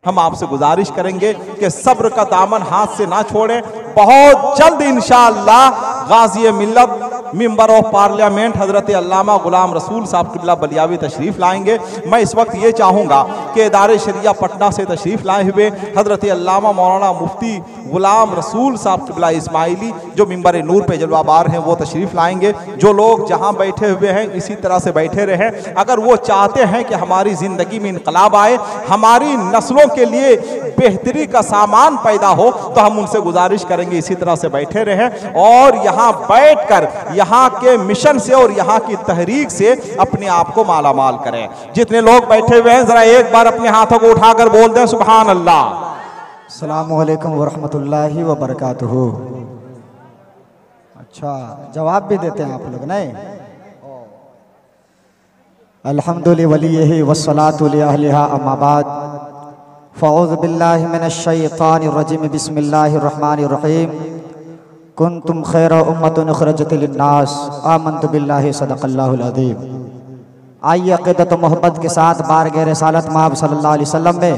हम आपसे गुजारिश करेंगे कि सब्र का दामन हाथ से ना छोड़ें। बहुत जल्द इंशाअल्लाह गाज़ी मिल्लत मिंबर ऑफ पार्लियामेंट हज़रत अल्लामा गुलाम रसूल साहब क़िबला बलियावी तशरीफ़ लाएंगे। मैं इस वक्त ये चाहूँगा कि इदारे शरिया पटना से तशरीफ़ लाए हुए हज़रत अल्लामा मौलाना मुफ्ती गुलाम रसूल साहब क़िबला इस्माइली जो मिंबर नूर पे जलवाबार हैं वो तशरीफ़ लाएंगे। जो लोग जहाँ बैठे हुए हैं इसी तरह से बैठे रहें। अगर वो चाहते हैं कि हमारी ज़िंदगी में इनकलाब आए, हमारी नस्लों के लिए बेहतरी का सामान पैदा हो, तो हम उनसे गुजारिश करेंगे इसी तरह से बैठे रहें और यहाँ बैठकर यहाँ के मिशन से और यहाँ की तहरीक से अपने आप को माला माल करें। जितने लोग बैठे हुए हैं जरा एक बार अपने हाथों को उठाकर बोल दें सुभान अल्लाह। अस्सलामु अलैकुम वरहमतुल्लाहि वबरकातुहू। अच्छा, जवाब भी देते हैं आप लोग नहीं? अल्हम्दुलिल्लाह वलिय्यिही वस्सलातु ली अहलिहा अम्मा बाद फ़अऊज़ु बिल्लाहि मिनश शैतानिर रजीम बिस्मिल्लाहिर रहमानिर रहीम कुन्तुम खैरा उम्मतिन उख़रिजत लिन्नास आमन्तु बिल्लाहि सदक़ल्लाहुल अज़ीम। आइए अक़ीदत व मोहब्बत के साथ बारगाह रिसालत माब सल्लल्लाहु अलैहि वसल्लम में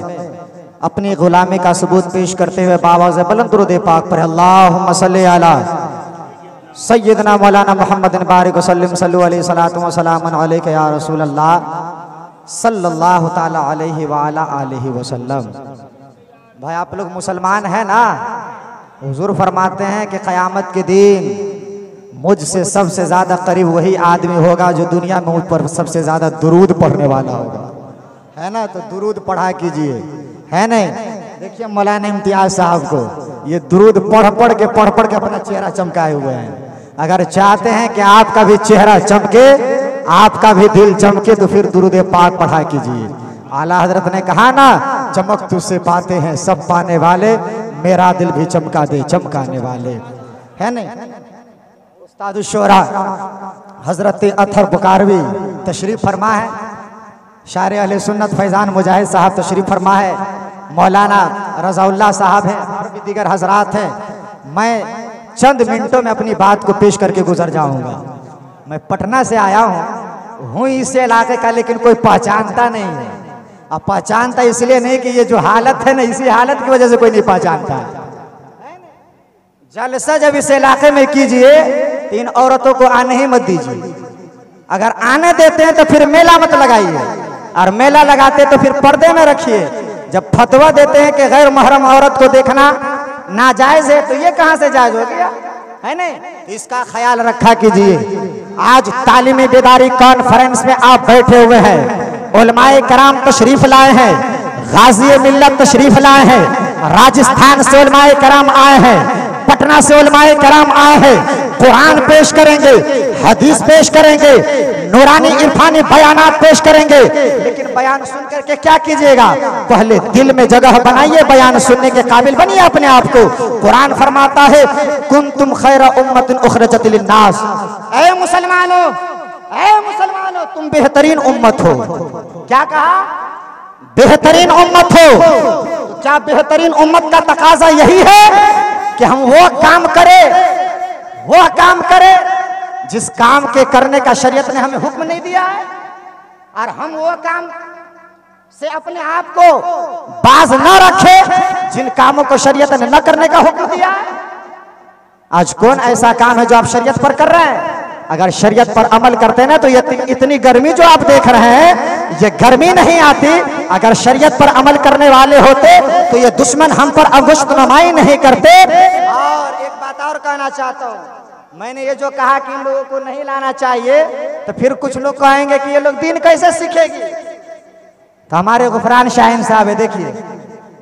अपनी गुलामी का सबूत पेश करते हुए बावाज़ बुलंद दुरूद पाक पर अल्लाहुम्मा सल्लि अला सय्यदना मौलाना मुहम्मदिन बारिक वसल्लम सल्लु अलैहि सलातु व सलामुन अलैका या रसूल अल्लाह सल्लल्लाहु ताला अलैहि व अला आलिहि वसल्लम। भाई आप लोग मुसलमान हैं ना? हुजूर फरमाते हैं कि क़यामत के दिन मुझसे सबसे ज़्यादा करीब वही आदमी होगा जो दुनिया में मुझ पर सबसे ज़्यादा दुरूद पढ़ने वाला होगा, है ना? तो दुरूद पढ़ा कीजिए, है नहीं? देखिए मौलाना इम्तियाज साहब को ये दुरूद पढ़ पढ़ के अपना चेहरा चमकाए हुए हैं। अगर चाहते हैं कि आपका भी चेहरा चमके, आपका भी दिल चमके, तो फिर दुरूद पाक पढ़ा कीजिए। आला हजरत ने कहा ना, चमक तुझसे पाते हैं सब पाने वाले, मेरा दिल भी चमका दे चमकाने वाले, है नहीं? उस्ताद शोरा हजरत अथर बुकारवी तशरीफ फरमा है, शायर अहले सुन्नत फैजान मुजाहिद साहब तशरीफ फरमा है, मौलाना रज़ाउल्लाह साहब हैं और भी दीगर हजरात हैं। मैं चंद मिनटों में अपनी बात को पेश करके गुजर जाऊंगा। मैं पटना से आया हूँ इस इलाके का, लेकिन कोई पहचानता नहीं है। अब पहचानता इसलिए नहीं कि ये जो हालत है ना, इसी हालत की वजह से कोई नहीं पहचानता है। जलसा जब इस इलाके में कीजिए तो इन औरतों को आने ही मत दीजिए। अगर आने देते हैं तो फिर मेला मत लगाइए, और मेला लगाते तो फिर पर्दे में रखिए। जब फतवा देते हैं कि गैर महरम औरत को देखना नाजायज है, तो ये कहां से जायज हो गया, है नहीं? तो इसका ख्याल रखा कीजिए। आज तालीमी बेदारी कॉन्फ्रेंस में आप बैठे हुए हैं, उलमाए कराम तशरीफ लाए हैं, गाज़ी मिल्लत तशरीफ लाए हैं, राजस्थान से उलमाए कराम आए हैं, पटना से उलमाए कराम आए हैं, कुरान पेश करेंगे, हदीस पेश करेंगे, नूरानी इरफानी बयानात पेश करेंगे। लेकिन बयान सुन करके क्या कीजिएगा? पहले दिल में जगह बनाइए, बयान सुनने के काबिल बनिए अपने आप को। कुरान फरमाता है कुन्तुम खैरा उम्मतिन उख़रिजत लिन्नास, ऐ मुसलमानों, ऐ मुसलमानों, तुम बेहतरीन उम्मत हो। क्या कहा? बेहतरीन उम्मत हो। तो क्या बेहतरीन उम्मत का तकाजा यही है कि हम वो काम करें जिस काम के करने का शरीयत ने हमें हुक्म नहीं दिया है, और हम वो काम से अपने आप को बाज न रखे जिन कामों को शरीयत ने न करने का हुक्म दिया है? आज कौन ऐसा काम है जो आप शरीयत पर कर रहे हैं? अगर शरीयत पर अमल करते ना तो ये इतनी गर्मी जो आप देख रहे हैं ये गर्मी नहीं आती। अगर शरीयत पर अमल करने वाले होते तो ये दुश्मन हम पर अगुश्तनुमाई नहीं करते। और एक बात और कहना चाहता हूँ, मैंने ये जो कहा कि इन लोगों को नहीं लाना चाहिए, तो फिर कुछ लोग कहेंगे कि ये लोग दीन कैसे सीखेगी। तो हमारे गुफरान शाहीन साहब है, देखिए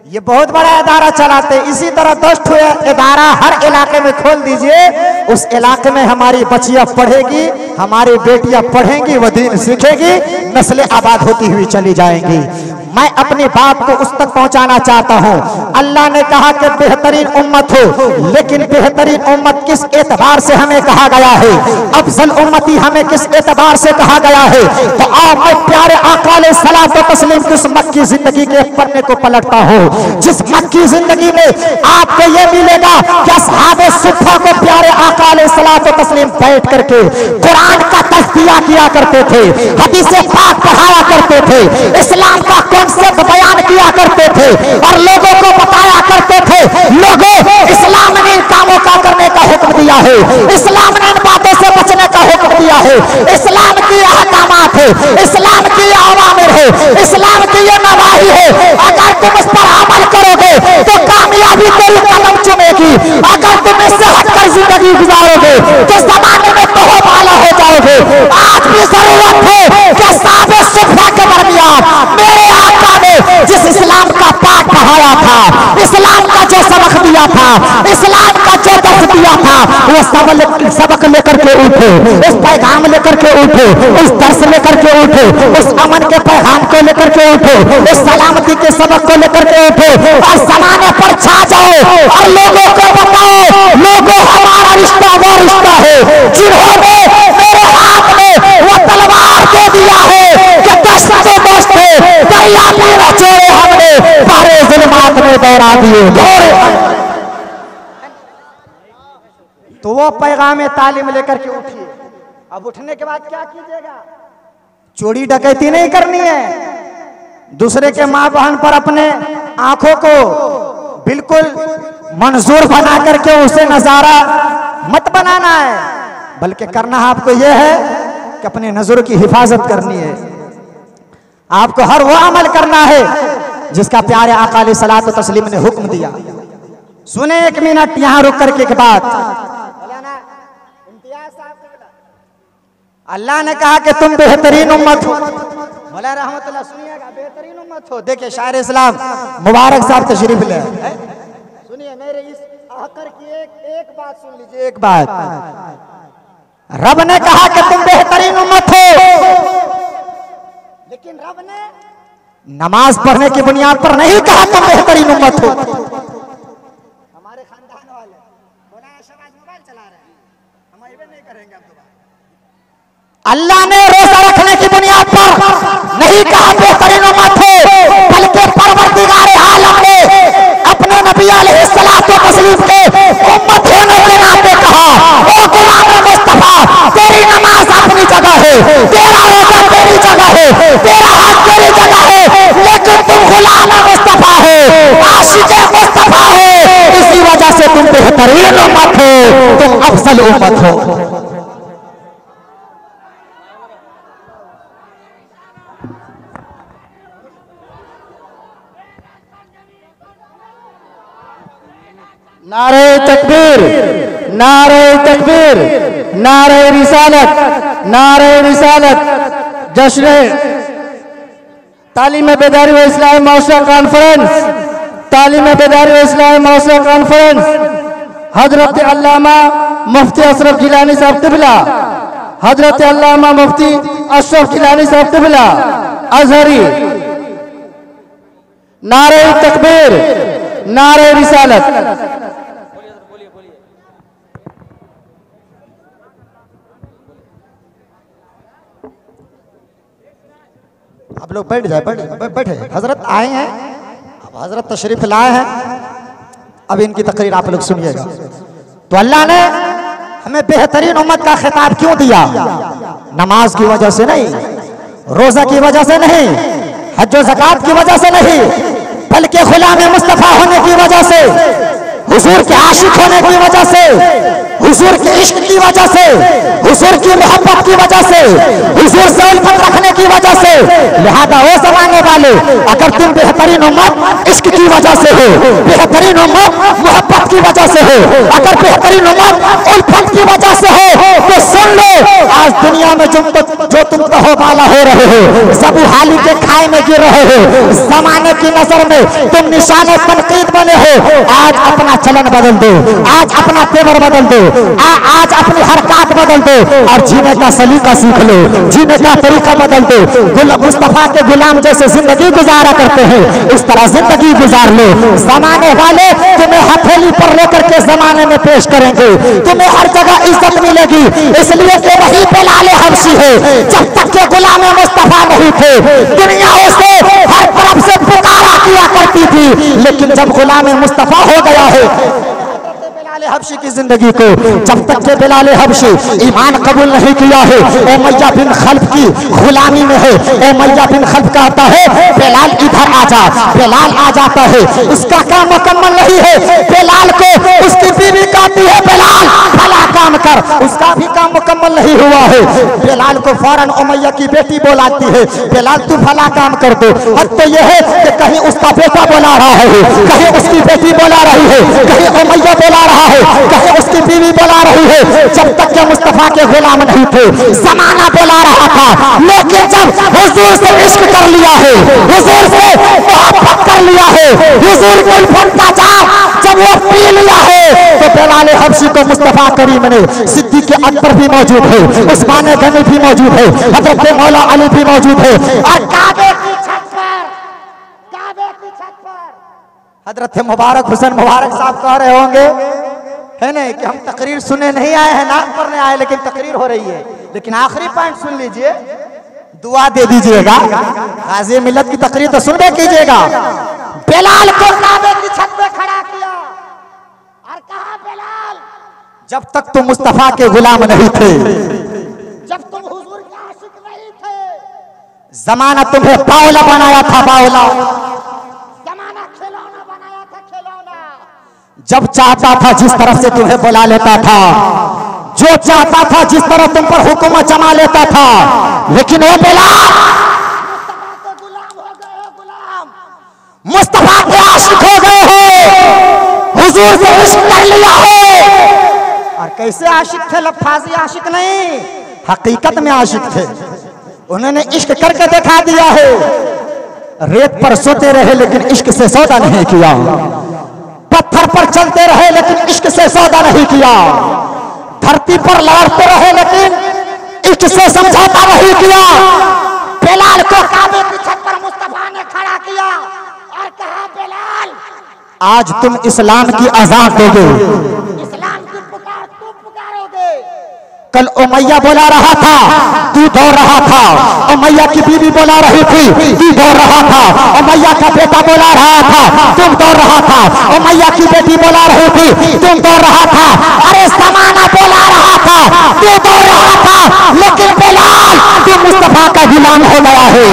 ये बहुत बड़ा इदारा चलाते, इसी तरह 10 इदारा हर इलाके में खोल दीजिए, उस इलाके में हमारी बच्चियां पढ़ेगी, हमारी बेटियां पढ़ेंगी, वो दीन सीखेगी, नस्लें आबाद होती हुई चली जाएंगी। मैं अपनी बात को उस तक पहुंचाना चाहता हूं। अल्लाह ने कहा कि बेहतरीन उम्मत हो, लेकिन बेहतरीन उम्मत किस एतबार से हमें कहा गया है? अफजल उम्मती हमें किस एतबार से कहा गया है? तो आप मैं प्यारे आका अलैहिस्सलाम व तस्लीम की उस मक्की जिंदगी के पन्ने को पलटता हूं, जिस मक्की जिंदगी में आपको यह मिलेगा कि असहाबे सुफ़ा को प्यारे आका अलैहिस्सलाम व तस्लीम बैठ करके कुरान का तज़किया किया करते थे, हदीस पाक पढ़ाया करते थे, इस्लाम का कॉन्सेप्ट बयान किया करते थे और लोगों को बताया करते थे, लोगों इस्लाम ने इन कामों का करने का हुक्म दिया है, इस्लाम ने इन बातों से बचने का हुक्म दिया है, इस्लाम की अहकामात है, इस्लाम की अवामिर है, इस्लाम की ये नवाही है। अगर तुम इस पर अमल करोगे तो कामयाबी तेरी कदम चुमेगी, अगर तुम इससे हटकर जिंदगी गुजारोगे तो जमाने में तोहबाला हो जाओगे। आज भी जरूरत है कि साहब सुफा के दरमियान मेरे आका ने जिस इस्लाम का पाठ पढ़ाया था, इस्लाम का जो सबक दिया था, इस्लाम का जो दर्स दिया था, वो सबक लेकर के उठे, उस पैगाम लेकर के उठे, उस दर्स लेकर के उठे, उस अमन के पैगाम को लेकर के उठे, उस सलामती के सबक को लेकर के उठे और जमाने पर छा जाओ और लोगों को बताओ, लोगों हमारा रिश्ता वो रिश्ता है जिन्होंने मेरे हाथ में वो तलवार दे दिया है कि दस्त के दोस्त थे, दरिया में रचोड़े हमने सारे जुल्मात में दौड़ा दिए। तो वो पैगाम तालीम लेकर के उठिए। अब उठने के बाद क्या कीजिएगा? चोरी डकैती नहीं करनी है, दूसरे के मां बहन पर अपने आंखों को बिल्कुल मंजूर बना करके उसे नजारा मत बनाना है, बल्कि करना आपको यह है कि अपने नजर की हिफाजत करनी है। आपको हर वो अमल करना है जिसका प्यारे आका अलैहिस्सलातु तस्लीम ने हुक्म दिया। सुने एक मिनट यहां रुक करके के बाद अल्लाह ने कहा कि तुम बेहतरीन उम्मत हो। मौला रहमतुल्लाह सुनिएगा, बेहतरीन उम्मत हो। देखिए शायर इस्लाम मुबारक साहब तशरीफ ले, सुनिए मेरे इस आकर की एक बात सुन लीजिए, एक बात। रब ने कहा कि तुम बेहतरीन उम्मत हो, लेकिन रब ने नमाज पढ़ने की बुनियाद पर नहीं कहा तुम बेहतरीन उम्मत हो। हमारे खानदान वाले मोबाइल चला रहे हैं, हम नहीं करेंगे अब दोबारा। अल्लाह ने रोजा रखने की बुनियाद पर नहीं कहा बेहतरीन उम्मत हो, बल्कि परवरदिगार आलम ने अपने नबी अलैहिस्सलातु तस्लीम के उम्मत होने के नाते कहा, ओ गुलाम मुस्तफा तेरी नमाज अपनी जगह है, तेरा रोजा तेरी जगह है, तेरा हज तेरी जगह है, लेकिन तुम गुलाम मुस्तफा हो, आशिक मुस्तफा हो, इसी वजह से तुम बेहतरीन उम्मत हो, तुम अफजल उम्मत हो। नारे तकबीर, नारे तकबीर, नारे रिसालत, नारे रिसालत। जश्न तालीम बेदारी व इस्लामी मौसरा कॉन्फ्रेंस, तालीम बेदारी व इस्लामी मौसरा कॉन्फ्रेंस हजरत अल्लामा मुफ्ती अशरफ जिलानी साहब तिबला, हजरत अल्लामा मुफ्ती अशरफ जिलानी साहब तिबला अजहरी। नारे तकबीर, नारे रिसालत। आप लोग बैठ जाए, बैठे। हजरत आए हैं, अब हजरत तशरीफ लाए हैं, अब इनकी तकरीर आप लोग सुनिएगा। तो अल्लाह ने हमें बेहतरीन उम्मत का खिताब क्यों दिया? नमाज की वजह से नहीं, रोजा की वजह से नहीं, हज व ज़कात की वजह से नहीं, बल्कि गुलाम मुस्तफा होने की वजह से, हुजूर के आशिक होने की वजह से, हुजूर के इश्क की वजह से, हुजूर की मोहब्बत की वजह से, हुजूर से उल्फत रखने की वजह से। लिहाजा वो जमाने वाले, अगर तुम बेहतरीन उम्मत इश्क की वजह से हो, बेहतरीन उम्मत मोहब्बत की वजह से हो, अगर बेहतरीन उम्मत उल्फत की वजह से हो, तो सुन लो, आज दुनिया में जो तुम तहोबाला हो रहे हो, सबू हाली के खाए में गिर रहे हो, जमाने की नजर में तुम निशाने तनकीद बने हो। आज अपना चलन बदल दो, आज अपना तेवर बदल दो, आज अपनी हरकत बदल दो और जीने का सलीका सीख लो, जीने का तरीका बदल दो। मुस्तफा के गुलाम जैसे जिंदगी गुजारा करते हैं उस तरह जिंदगी गुजार लो। जमाने वाले तुम्हें हथेली पर लेकर के जमाने में पेश करेंगे, तुम्हें हर जगह इज्जत मिलेगी, इसलिए कि वही बिलाल हबशी है। जब तक के गुलाम मुस्तफा नहीं थे, दुनिया उसे हर तरफ से पुकारा किया करती थी, लेकिन जब गुलाम मुस्तफा हो गया है बिलाल हबशी की जिंदगी को, जब तक के बिलाल हबशी ईमान कबूल नहीं किया है, उमैया बिन खल्फ की गुलामी में है। उमैया बिन खल्फ कहता है बिलाल इधर आ जा, बिलाल आ जाता है। उसका काम मुकम्मल नहीं है, बिलाल को उसकी बीवी कहती है बिलाल भला काम कर, उसका भी काम मुकम्मल नहीं हुआ है। बिलाल को फौरन उमैया की बेटी बुलाती है, बिलाल तू भला काम कर दो। हद तो यह है कि कहीं उसका बेटा बुला रहा है, कहीं उसकी बेटी बुला रही है, कहीं उमैया बुला रहा है, कहीं उसकी बीवी बुला रही है। जब तक के मुस्तफा के गुलाम नहीं थे, जमाना बुला रहा था, लेकिन जब हुजूर से इश्क कर लिया है, हुजूर से मोहब्बत कर लिया है, हुजूर को उल्फत का जब वो पी लिया है, तो बिलाल हबशी को मुस्तफा करीम ने सिद्दीक़ अकबर भी मौजूद है, उस्मान गनी भी मौजूद है, हज़रत मौला अली भी मौजूद है, और काबे की छत पर हज़रत मुबारक हुसैन मुबारक साहब कह रहे होंगे है नहीं कि हम तकरीर सुने नहीं आए हैं, नाम पढ़ने आए, लेकिन तकरीर हो रही है। लेकिन आखिरी पॉइंट सुन लीजिए, दुआ दे दीजिएगा। गाज़ी मिल्लत की तकरीर तो सुन कीजिएगा। बिलाल को काबे की छत पे खड़ा किया और कहा बिलाल जब तक तुम मुस्तफा के गुलाम नहीं थे, जब तुम हुजूर के आशिक नहीं थे, जमाना तुम्हें बावला बनाया था, बावला जमाना खिलौना बनाया था, खिलौना। जब चाहता था जिस तरफ से तुम्हें बुला लेता था, जो चाहता था जिस तरह तुम पर हुकूमत जमा लेता था, लेकिन वो बिलाल मुस्तफा के गुलाम हो गए हो, गुलाम मुस्तफा के आशिक हो गए हो, हुजूर से इश्क कर लिया हो। और कैसे आशिक थे? लफाजी आशिक नहीं, हकीकत में आशिक थे। उन्होंने इश्क करके दिखा दिया है। रेत पर सोते रहे लेकिन इश्क से सौदा नहीं किया, पत्थर पर चलते रहे लेकिन इश्क से सौदा नहीं किया, धरती पर लड़ते रहे लेकिन इश्क से समझौता नहीं किया। बिलाल को काबे की छत पर मुस्तफा ने खड़ा किया और कहा बिलाल आज तुम इस्लाम की अज़ान दोगे, इस्लाम की पुकार तुम पुकारोगे। कल उमैया बुला रहा था, तू दौड़ रहा था, उमैया की बीवी बुला रही थी, तू दौड़ रहा था, उमैया का बेटा बुला रहा था, तुम दौड़ रहा था, उमैया की बेटी बुला रही थी, तुम दौड़ रहा था, अरे जमाना बुला रहा था, तू दौड़ रहा था, लेकिन बिलाल तू मुस्तफा का गुलाम हो गया है।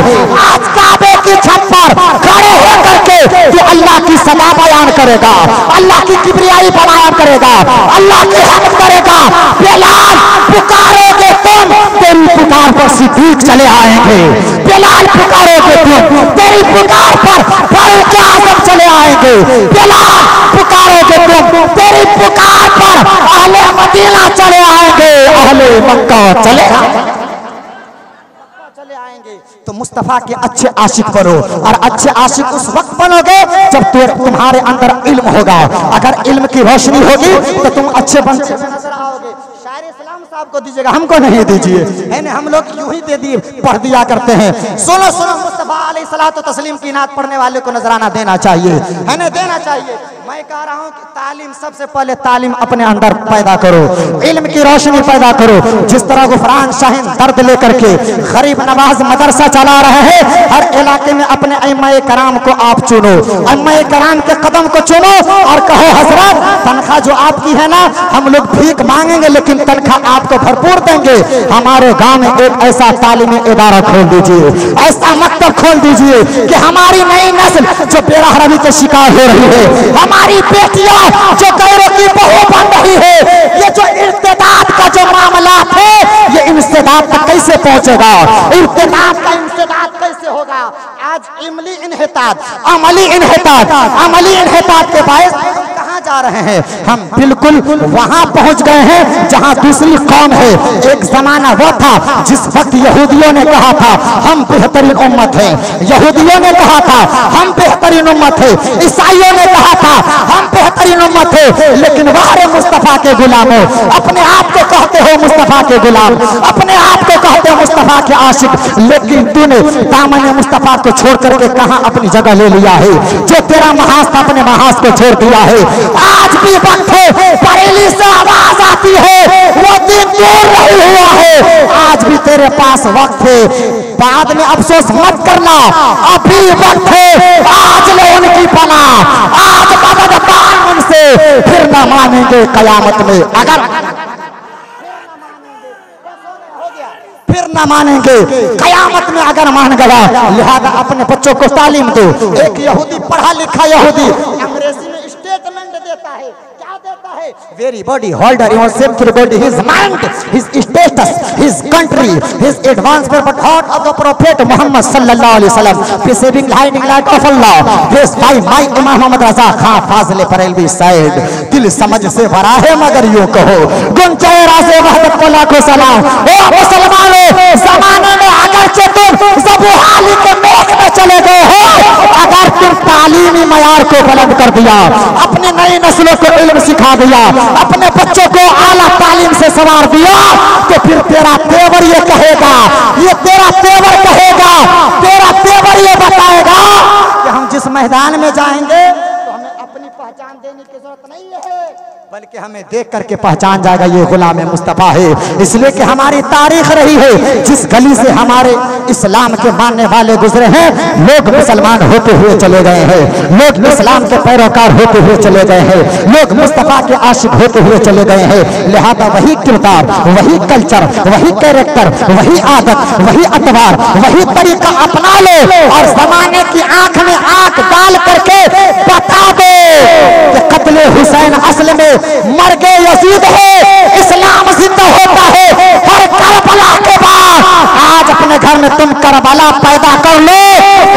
आज काबे की छत पर खड़े होकर के तू अल्लाह की सदा बयान करेगा, अल्लाह की किबरियाई बयान करेगा, अल्लाह की हम्द करेगा। बिलाल पुकारोगे तुम, तेरी पुकार पर सिद्दीक चले आएंगे। बिलाल पुकारोगे तुम, तेरी पुकार पर फारूक आज़म चले आएंगे। बिलाल पुकारोगे तुम, तेरी पुकार पर अहले मदीना चले आएंगे, अहले मक्का चले आएंगे। तो मुस्तफा के अच्छे आशिक बनो, और अच्छे आशिक उस वक्त बनोगे जब तुम्हारे अंदर इल्म होगा। अगर इल्म की रोशनी होगी तो तुम अच्छे बनते नजर आओगे। शायर इस्लाम साहब को दीजिएगा, हमको नहीं दीजिए, है ना, हम लोग यूं ही दे दिए पढ़ दिया करते हैं। सुनो सुनो, मुस्तफा अलैहिस्सलातु तस्लीम की नात पढ़ने वाले को नजराना देना चाहिए, है ना, देना चाहिए। मैं कह रहा हूं कि तालीम, सबसे पहले तालीम अपने अंदर पैदा करो, इल्म की रोशनी पैदा करो। जिस तरह गुफरान शाहीन दर्द लेकर के गरीब नवाज मदरसा चला रहे हैं, हर इलाके में अपने अइम्मा-ए कराम को आप चुनो, अइम्मा-ए कराम के कदम को चुनो और कहो हजरत तनख्वाह जो आपकी है ना, हम लोग भीख मांगेंगे लेकिन तनख्वाह आपको भरपूर देंगे। हमारे गांव में एक ऐसा तालीमी इदारा खोल दीजिए, ऐसा मकतब खोल दीजिए कि हमारी नई नस्ल जो बेरहमी के शिकार हो रही है, हमारी बेटियां जो गैरों की बहू बन रही है, ये जो इर्तिदाद का जो मामला है, ये इंसदाद तक कैसे पहुंचेगा, इर्तिदाद का इंसदाद कैसे होगा। आज इमली इन्हिताद, अमली इन्हिताद, अमली इन्हिताद के बायस कहां जा रहे हैं? हम बिल्कुल वहां पहुंच गए हैं जहां दूसरी कौम है। एक जमाना वो था जिस वक्त यहूदियों ने कहा था हम बेहतरीन उम्मत हैं, यहूदियों ने कहा था हम बेहतरीन उम्मत है, ईसाइयों ने कहा था हम बेहतरीन उम्मत है। लेकिन वारे मुस्तफा के गुलामों, अपने आप को कहते हो मुस्तफा के गुलाम, अपने आप को कहते हो मुस्तफा के आशिक, लेकिन तूने दामन मुस्तफा को छोड़ करके कहां अपनी जगह ले लिया है? जो तेरा महाज था अपने महाज को छोड़ दिया है। आज भी वक्त है, बरेली से आवाज आती है, वो दिन दूर नहीं हुआ है। आज भी तेरे पास वक्त है, बाद में अफसोस मत करना, अभी वक्त है। आज ले उनकी पना, आज मदद पाए उनसे, फिर ना न मानेंगे कयामत में, अगर फिर न मानेंगे कयामत में अगर मान गया। लिहाजा अपने बच्चों को तालीम दो। एक यहूदी पढ़ा लिखा यहूदी अंग्रेजी में स्टेटमेंट देता है, क्या देता है? Very body holder your self body, his mind, his status, his country, his advancement but heart of the prophet Muhammad सल्लल्लाहु अलैहि वसल्लम, perceiving lining light of Allah, grace by my Imam Mohammad Raza Khan Fazil Barelvi side. दिल समझ से भरा है मगर यूं कहो, गुंजैरा से वहदत को लाखों सलाम। ओ मुसलमानों, जमाने में अगरचे तुम ज़बूहाली के मेख में चले गए हो, अगर तुम तालीमी मयार को बुलंद कर दिया, अपने नई नस्लों को इल्म सिखा दिया, अपने बच्चों को आला तालीम से सवार दिया, तो फिर तेरा तेवर ये कहेगा, ये तेरा तेवर कहेगा, तेरा तेवर ये बताएगा कि हम जिस मैदान में जाएंगे तो हमें अपनी पहचान देने की जरूरत नहीं है, बल्कि हमें देख करके पहचान जाएगा ये गुलाम मुस्तफा है। इसलिए कि हमारी तारीख रही है, जिस गली से हमारे इस्लाम के मानने वाले गुजरे हैं, लोग मुसलमान होते हुए चले गए हैं, लोग इस्लाम के पैरोकार होते हुए चले गए हैं, लोग मुस्तफा के आशिक होते हुए चले गए हैं। लिहाजा वही किरदार, वही कल्चर, वही कैरेक्टर, वही आदत, वही अतवार, वही तरीका अपना लो और जमाने की आंख में आंख डाल करके बता दो कि कत्ले हुसैन असल में मर्गे यजीद है, इस्लाम जिंदा होता है हर करबला के बाद। आज अपने घर में तुम करबला पैदा कर लो,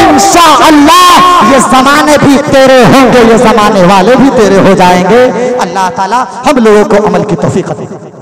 इंशाअल्लाह ये जमाने भी तेरे होंगे, ये जमाने वाले भी तेरे हो जाएंगे। अल्लाह ताला हम लोगों को अमल की तौफीक दे।